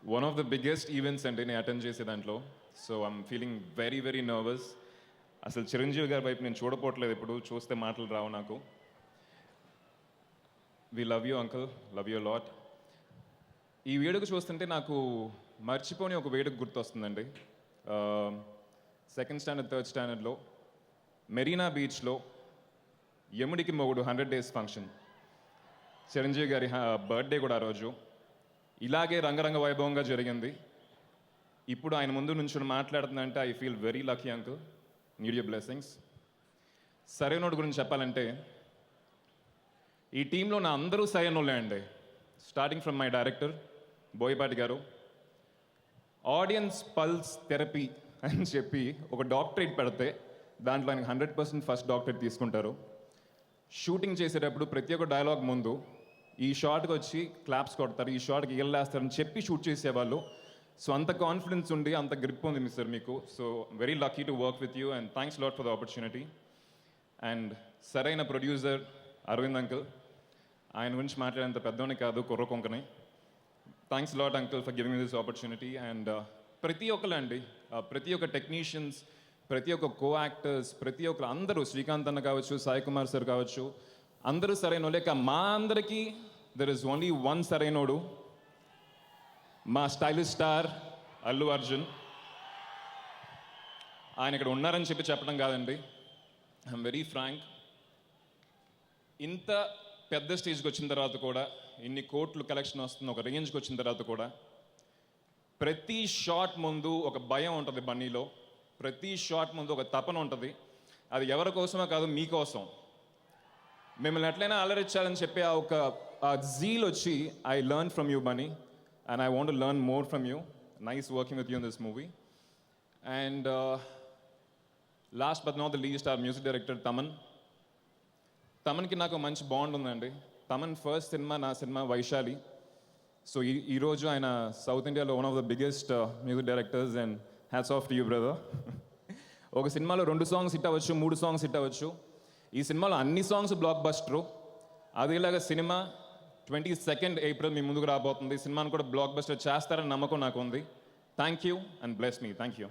One of the biggest events అంటే నేను attend చేసే దాంట్లో. So I'm feeling very very nervous. అసలు చిరంజీవి గారి వైపు నేను చూడపోవట్లేదు, ఇప్పుడు చూస్తే మాటలు రావు నాకు. We love you uncle, love you lot. ఈ వేడుక చూస్తుంటే నాకు మర్చిపోని ఒక వేడుక గుర్తొస్తుందండి. సెకండ్ స్టాండర్డ్ థర్డ్ స్టాండర్డ్లో మెరీనా బీచ్లో యముడికి మొగుడు 100 days ఫంక్షన్, చిరంజీవి గారి బర్త్డే కూడా ఆ రోజు ఇలాగే రంగరంగ వైభవంగా జరిగింది. ఇప్పుడు ఆయన ముందు నుంచి మాట్లాడుతుందంటే I feel very lucky uncle, need your blessings. సరైనోడు గురించి చెప్పాలంటే ఈ టీంలో నా అందరూ సరైనోళ్ళే అండి. Starting from my director Boyapati గారు, ఆడియన్స్ పల్స్ థెరపీ అని చెప్పి ఒక డాక్టరేట్ పెడితే దాంట్లో ఆయనకు 100% ఫస్ట్ డాక్టరేట్ తీసుకుంటారు. షూటింగ్ చేసేటప్పుడు ప్రతి ఒక్క డైలాగ్ ముందు ఈ షార్ట్కి వచ్చి క్లాప్స్ కొడతారు, ఈ షార్ట్కి వేస్తారని చెప్పి షూట్ చేసేవాళ్ళు. సో అంత కాన్ఫిడెన్స్ ఉండి అంత గ్రిప్ ఉంది సార్ మీకు. So very lucky to work with you and thanks lot for the opportunity. And సరైన ప్రొడ్యూసర్ అరవింద్ అంకుల్, ఆయన గురించి మాట్లాడేంత పెద్దోని కాదు, కుర్ర Konkani. Thanks lot uncle for giving me this opportunity. And ప్రతి ఒక్కరు అండి, ప్రతి ఒక్క టెక్నీషియన్స్, ప్రతి ఒక్క కో యాక్టర్స్, ప్రతి ఒక్కరు అందరూ, శ్రీకాంత్ అన్న కావచ్చు, సాయి కుమార్ సార్ కావచ్చు, అందరూ సరైన లేక మా అందరికీ దెర్ ఇస్ ఓన్లీ వన్ సరైనోడు, మా స్టైలిష్ స్టార్ అల్లు అర్జున్. ఆయన ఇక్కడ ఉన్నారని చెప్పి చెప్పడం కాదండి, ఐఎమ్ వెరీ ఫ్రాంక్. ఇంత పెద్ద స్టేజ్కి వచ్చిన తర్వాత కూడా, ఇన్ని కోట్లు కలెక్షన్ వస్తున్న ఒక రేంజ్కి వచ్చిన తర్వాత కూడా ప్రతి షాట్ ముందు ఒక భయం ఉంటుంది బన్నీలో, ప్రతి షాట్ ముందు ఒక తపన ఉంటుంది. అది ఎవరి కోసమో కాదు, మీకోసం. మిమ్మల్ని ఎట్లయినా అలరించాలని చెప్పి ఆ జీల్ వచ్చి I learn from you Bunny and I want to learn more from you. Nice working with you in this movie. And last but not the least our music director తమన్కి నాకు మంచి బాండ్ ఉందండి. తమన్ ఫస్ట్ సినిమా నా సినిమా Vaishali. So ఈరోజు ఆయన south ఇండియాలో one of the biggest music directors and hats off to you brother. ఒక సినిమాలో 2 songs హిట్ అవ్వచ్చు, 3 songs హిట్ అవ్వచ్చు. ఈ సినిమాలో అన్ని సాంగ్స్ బ్లాక్ బస్టరు. అదేలాగా సినిమా 22nd April మీ ముందుకు రాబోతుంది. సినిమాను కూడా బ్లాక్ బస్టర్ చేస్తారని నమ్మకం నాకు ఉంది. Thank you and bless me. Thank you.